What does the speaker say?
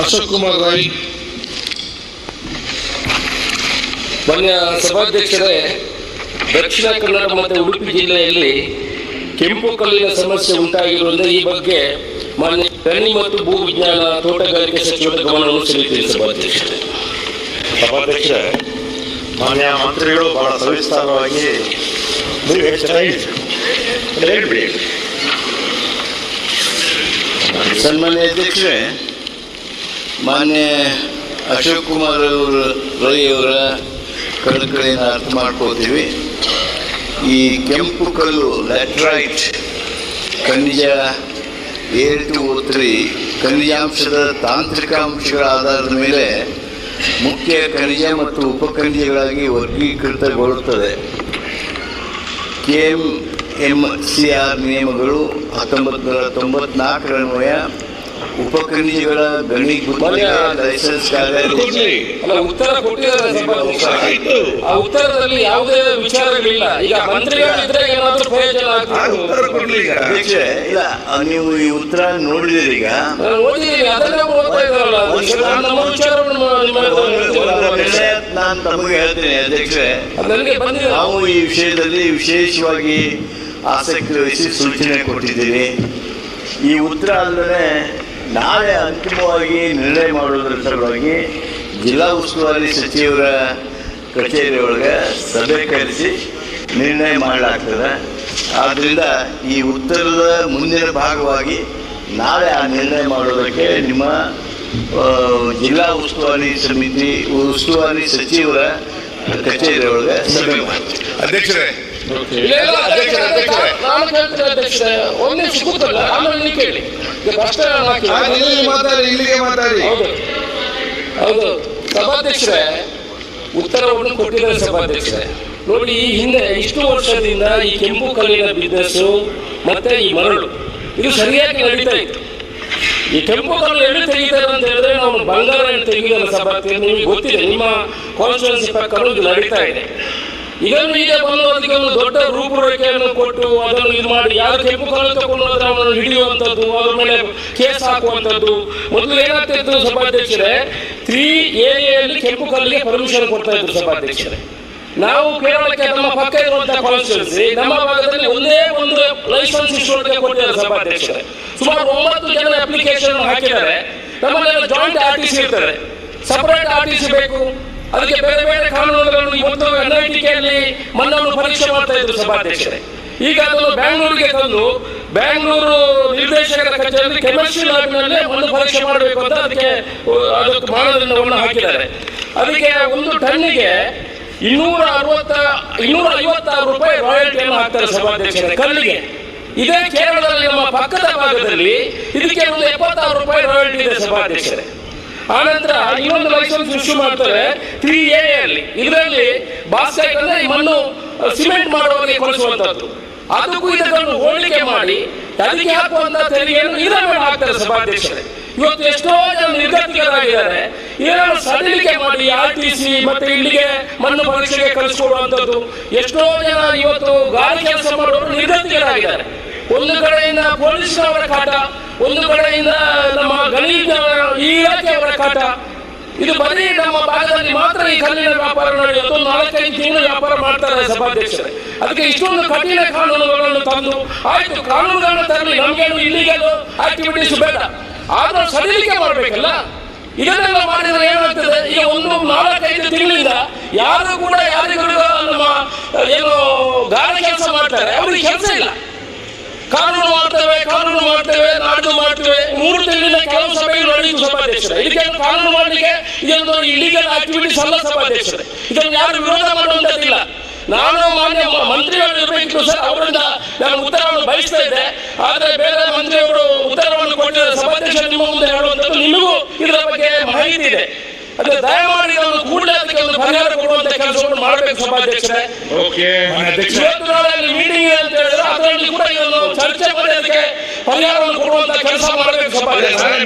ಅಶೋಕ್ ಕುಮಾರ್ ರಾಯ್. ಮಾನ್ಯ ಸಭಾಧ್ಯಕ್ಷರೇ, ದಕ್ಷಿಣ ಕನ್ನಡ ಮತ್ತು ಉಡುಪಿ ಜಿಲ್ಲೆಯಲ್ಲಿ ಕೆಂಪು ಕಲ್ಲಿನ ಸಮಸ್ಯೆ ಉಂಟಾಗಿರುವುದರಿಂದ ಈ ಬಗ್ಗೆ ಮಾನ್ಯ ಗಣಿ ಮತ್ತು ಭೂವಿಜ್ಞಾನ ತೋಟಗಾರಿಕೆ ಸಚಿವರ ಗಮನವನ್ನು ಸೆಳೆಯುತ್ತೇನೆ ಸಭಾಧ್ಯಕ್ಷರೇ, ಮಾನ್ಯ ಮಂತ್ರಿಗಳು ಬಹಳ ಸವಿಸ್ತಾರವಾಗಿ ಹೇಳ್ಬಿಡಿ. ಸನ್ಮಾನ್ಯ ಅಧ್ಯಕ್ಷರೇ, ಮಾನ್ಯ ಅಶೋಕ್ ಕುಮಾರ್ ರೈ ಅವರ ಕಳಕಳಿಯನ್ನು ಅರ್ಥ ಮಾಡ್ಕೋತೀವಿ. ಈ ಕೆಂಪು ಕಲ್ಲು ಲ್ಯಾಟ್ರೈಟ್ ಖನಿಜ ಏರಿತು ಖನಿಜಾಂಶದ ತಾಂತ್ರಿಕ ಅಂಶಗಳ ಆಧಾರದ ಮೇಲೆ ಮುಖ್ಯ ಖನಿಜ ಮತ್ತು ಉಪಖನಿಜಗಳಾಗಿ ವರ್ಗೀಕೃತಗೊಳ್ಳುತ್ತದೆ. KMCR ನಿಯಮಗಳು 1994 ಉಪಖನಿಜಗಳ ಗಣಿ ಲೈಸೆನ್ಸ್ ಉತ್ತರ ಕೊಟ್ಟಿದ್ದಾರೆ. ಆ ಉತ್ತರದಲ್ಲಿ ಯಾವುದೇ ವಿಚಾರಗಳಿಲ್ಲ. ಈಗ ಮಂತ್ರಿಗಳಿದ್ರೆ ಏನಾದರೂ ಪ್ರಯೋಜನ ಅಧ್ಯಕ್ಷೆ, ಇಲ್ಲ ನೀವು ಈ ಉತ್ತರ ನೋಡಿದಿರಿ. ಈಗ ನಾನು ತಮಗೆ ಹೇಳ್ತೇನೆ ಅಧ್ಯಕ್ಷೆ, ನಾವು ಈ ವಿಷಯದಲ್ಲಿ ವಿಶೇಷವಾಗಿ ಆಸಕ್ತಿ ವಹಿಸಿ ಸೂಚನೆ ಕೊಟ್ಟಿದ್ದೀವಿ. ಈ ಉತ್ತರ ಅಲ್ಲದೆ ನಾಳೆ ಅಂತಿಮವಾಗಿ ನಿರ್ಣಯ ಮಾಡುವುದರ ಸಲುವಾಗಿ ಜಿಲ್ಲಾ ಉಸ್ತುವಾರಿ ಸಚಿವರ ಕಚೇರಿಯೊಳಗೆ ಸಭೆ ಕರೆಸಿ ನಿರ್ಣಯ ಮಾಡಲಾಗ್ತದೆ. ಆದ್ದರಿಂದ ಈ ಉತ್ತರದ ಮುಂದಿನ ಭಾಗವಾಗಿ ನಾಳೆ ಆ ನಿರ್ಣಯ ಮಾಡೋದಕ್ಕೆ ನಿಮ್ಮ ಜಿಲ್ಲಾ ಉಸ್ತುವಾರಿ ಸಚಿವರ ಕಚೇರಿಯೊಳಗೆ ಸಭೆ ಮಾಡ್ತೀವಿ. ಅಧ್ಯಕ್ಷರೇ, ಹೌದು ಸಭಾಧ್ಯಕ್ಷರೇ, ಉತ್ತರವನ್ನು ಕೊಟ್ಟಿದ್ದಾರೆ ಸಭಾಧ್ಯಕ್ಷರೇ. ನೋಡಿ, ಈ ಹಿಂದೆ ಇಷ್ಟು ವರ್ಷದಿಂದ ಈ ಕೆಂಪು ಕಲ್ಲಿನ ಬಿಸ್ನೆಸ್ ಮತ್ತೆ ಈ ಮರಳು ಇದು ಸರಿಯಾಗಿ ನಡೀತಾ ಇತ್ತು. ಈ ಕೆಂಪು ಕಲ್ಲು ಎಲ್ಲಿ ತೆಗಿತಾರೆ ಅಂತ ಹೇಳಿದ್ರೆ ನಾವು ಬಂಗಾರ ತೆಗೆಯುವ ಸಭಾಧ್ಯಕ್ಷ, ನಿಮಗೆ ಗೊತ್ತಿದೆ, ನಿಮ್ಮ ಕಾನ್ಸ್ಟಿಟ್ಯೂನ್ಸಿ ಪ್ರಕಾರ ಇದು ನಡೀತಾ ಇದೆ. ಇದನ್ನು ಈಗ ಬಂದು ಅದಕ್ಕೆ ಒಂದು ದೊಡ್ಡ ರೂಪುರೇಖೆಯನ್ನು ಕೊಟ್ಟು ಅದನ್ನು ಇದು ಮಾಡಿ ಯಾರು ಕೆಂಪು ಕಲ್ಲು ತಗೊಂಡು ಹೋದ್ರೆ ಅವನನ್ನು ಹಿಡಿಯುವಂಥದ್ದು, ಅದ್ರ ಮೇಲೆ ಕೇಸ್ ಹಾಕುವಂಥದ್ದು. ಮೊದಲು ಏನಾಗ್ತಿತ್ತು ಸಭಾಧ್ಯಕ್ಷರೇ, 3AA ಕೆಂಪು ಕಲ್ಲಿಗೆ ಪರ್ಮಿಷನ್ ಕೊಡ್ತಾ ಇದ್ರು ಸಭಾಧ್ಯಕ್ಷರೇ. ನಾವು ಕೇರಳಕ್ಕೆ ನಮ್ಮ ಪಕ್ಕ ಇರುವಂತಹ ಕಾನ್ಸ್ಟಿಟ್ಯೂನ್ಸಿ ನಮ್ಮ ಭಾಗದಲ್ಲಿ ಒಂದೇ ಒಂದು ಲೈಸೆನ್ಸ್ ಇಷ್ಟೊಳಗೆ ಕೊಟ್ಟಿದ್ದಾರೆ ಸಭಾಧ್ಯಕ್ಷರೇ. ಸುಮಾರು 9 ಜನ ಅಪ್ಲಿಕೇಶನ್ ಹಾಕಿದ್ದಾರೆ. ನಮ್ಮಲ್ಲೆಲ್ಲ ಜಾಯಿಂಟ್ RTC ಇರ್ತಾರೆ, ಸಪರೇಟ್ RTC ಬೇಕು. ಅದಕ್ಕೆ ಬೇರೆ ಬೇರೆ ಕಾನೂನುಗಳನ್ನು ಇವತ್ತು NITKಯಲ್ಲಿ ಮಣ್ಣನ್ನು ಪರೀಕ್ಷೆ ಮಾಡ್ತಾ ಇದ್ರು ಸಭಾಧ್ಯಕ್ಷರೇ. ಈಗ ಅದನ್ನು ಬ್ಯಾಂಗ್ಳೂರಿಗೆ ತಂದು ಬ್ಯಾಂಗ್ಳೂರು ನಿರ್ದೇಶಕರ ಕಚೇರಿಯಲ್ಲಿ ಕಮರ್ಷಿಯಲ್ ಲ್ಯಾಬ್ನಲ್ಲೇ ಮಣ್ಣು ಪರೀಕ್ಷೆ ಮಾಡಬೇಕು ಅಂತ ಅದಕ್ಕೆ ಮಾನದಂಡವನ್ನು ಹಾಕಿದ್ದಾರೆ. ಅದಕ್ಕೆ ಒಂದು ಟನ್ನಿಗೆ 256 ರೂಪಾಯಿ ರಾಯಲ್ಟಿಯನ್ನು ಹಾಕ್ತಾರೆ ಸಭಾಧ್ಯಕ್ಷರೇ ಕಲ್ಲಿಗೆ. ಇದೇ ಕೇರಳದಲ್ಲಿ ನಮ್ಮ ಪಕ್ಕದ ಭಾಗದಲ್ಲಿ ಇದಕ್ಕೆ ಒಂದು 76 ರೂಪಾಯಿ ರಾಯಲ್ಟಿ ಇದೆ ಸಭಾಧ್ಯಕ್ಷರೇ. ಆನಂತರ ಇನ್ನೊಂದು ಲೈಸೆನ್ಸ್ ಇಶ್ಯೂ ಮಾಡ್ತಾರೆ 3AA. ಇದರಲ್ಲಿ ಬಾಸ್ಕೆಟ್ ಅಂದ್ರೆ ಈ ಮಣ್ಣು ಸಿಮೆಂಟ್ ಮಾಡುವವರಿಗೆ ಕೊಡಿಸುವಂತದ್ದು. ಅದಕ್ಕೂ ಇದನ್ನು ಹೋಲಿಕೆ ಮಾಡಿ ಅದಕ್ಕೆ ಹಾಕುವಂತ ತೆರಿಗೆಯನ್ನು ಇದರ ಮೇಲೆ ಹಾಕ್ತಾರೆ ಸಭಾಧ್ಯಕ್ಷರೇ. ಇವತ್ತು ಎಷ್ಟೋ ಜನ ನಿರ್ಗತಿಕರಾಗಿದ್ದಾರೆ. ಇದನ್ನು ಸಡಿಲಿಕೆ ಮಾಡಿ RTC ಮತ್ತೆ ಇಲ್ಲಿಗೆ ಮಣ್ಣು ಪರೀಕ್ಷೆಗೆ ಕಳಿಸಿಕೊಡುವಂಥದ್ದು. ಎಷ್ಟೋ ಜನ ಇವತ್ತು ಗಾಳಿ ಕೆಲಸ ಮಾಡುವವರು ನಿರ್ಗತಿಕರಾಗಿದ್ದಾರೆ. ಒಂದು ಕಡೆಯಿಂದ ಪೊಲೀಸ್ನವರ ಕಾಟ, ಒಂದು ಕಡೆಯಿಂದ ನಮ್ಮ ಗಣಿ ಇಲಾಖೆಯವರ ಕಾಟ. ಇದು ಬರೀ ನಮ್ಮ ಭಾಗದಲ್ಲಿ ಮಾತ್ರ ಈ ಕಲ್ಲಿನ ವ್ಯಾಪಾರ ನಡೆಯುವುದು. 4-5 ತಿಂಗಳು ವ್ಯಾಪಾರ ಮಾಡ್ತಾರೆ ಸಭಾಧ್ಯಕ್ಷರೇ. ಅದಕ್ಕೆ ಇಷ್ಟೊಂದು ಕಠಿಣ ಕಾನೂನುಗಳನ್ನು ತಂದು ಆಯ್ತು, ಕಾನೂನುಗಳನ್ನು ತರಲಿ, ನಮ್ಗೇನು ಇಲ್ಲಿಗೇನು ಆಕ್ಟಿವಿಟೀಸ್ ಬೇಡ, ಆದ್ರೂ ಸಡಿಲಿಕೆ ಮಾಡಬೇಕಲ್ಲ. ಇದನ್ನೆಲ್ಲ ಮಾಡಿದ್ರೆ ಏನಾಗ್ತದೆ, ಈಗ 4-5 ತಿಂಗಳಿಂದ ಯಾರು ಕೂಡ ಯಾರಿಗೂ ನಮ್ಮ ಏನು ಗಾಳಿ ಕೆಲಸ ಮಾಡ್ತಾರೆ ಅವ್ರಿಗೆ ಕೆಲಸ ಇಲ್ಲ. ಕಾನೂನು ಮಾಡ್ತೇವೆ, ನಾಡು ಮಾಡ್ತೇವೆ, 3 ತಿಂಗಳಿಂದ ಕೆಲವು ಸಭೆಗಳು ನಡೆಯುವುದು ಸಭಾಧ್ಯಕ್ಷರೇ. ಇದಕ್ಕೆ ಕಾನೂನು ಮಾಡಲಿಕ್ಕೆ ಇದೊಂದು ಇಲ್ಲಿಗಲ್ ಆಕ್ಟಿವಿಟೀಸ್ ಅಲ್ಲ ಸಭಾಧ್ಯಕ್ಷರೇ. ಇದನ್ನು ಯಾರು ವಿರೋಧ ಮಾಡುವಂತದ್ದಿಲ್ಲ. ನಾನು ಮಾನ್ಯ ಮಂತ್ರಿಗಳು ಇರಬೇಕಿತ್ತು ಸರ್, ಅವರಿಂದ ನಾನು ಉತ್ತರವನ್ನು ಬಯಸ್ತಾ ಇದ್ದೆ. ಆದರೆ ಬೇರೆ ಮಂತ್ರಿಯವರು ಉತ್ತರವನ್ನು ಕೊಟ್ಟಿದ್ದಾರೆ ಸಭಾಧ್ಯಕ್ಷರು. ನಿಮ್ಮ ಮುಂದೆ ಹೇಳುವಂಥದ್ದು ನಿಮಗೂ ಇದರ ಬಗ್ಗೆ ಮಾಹಿತಿ ಇದೆ. ಅದೇ ದಯಮಾಡಿ ನಾವು ಕೂಡಲೇ ಅದಕ್ಕೆ ಒಂದು ಪರಿಹಾರ ಕೊಡುವಂತ ಕೆಲಸವನ್ನು ಮಾಡಬೇಕು ಸಭಾಧ್ಯಕ್ಷರೇ. ಇವತ್ತು ನಾಳೆ ಮೀಟಿಂಗ್ ಅಂತ ಹೇಳಿದ್ರೆ ಅದರಲ್ಲಿ ಕೂಡ ಇದನ್ನು ಚರ್ಚೆ ಮಾಡಿ ಅದಕ್ಕೆ ಪರಿಹಾರವನ್ನು ಕೊಡುವಂತ ಕೆಲಸ ಮಾಡಬೇಕು ಸಭಾಧ್ಯಕ್ಷರೇ.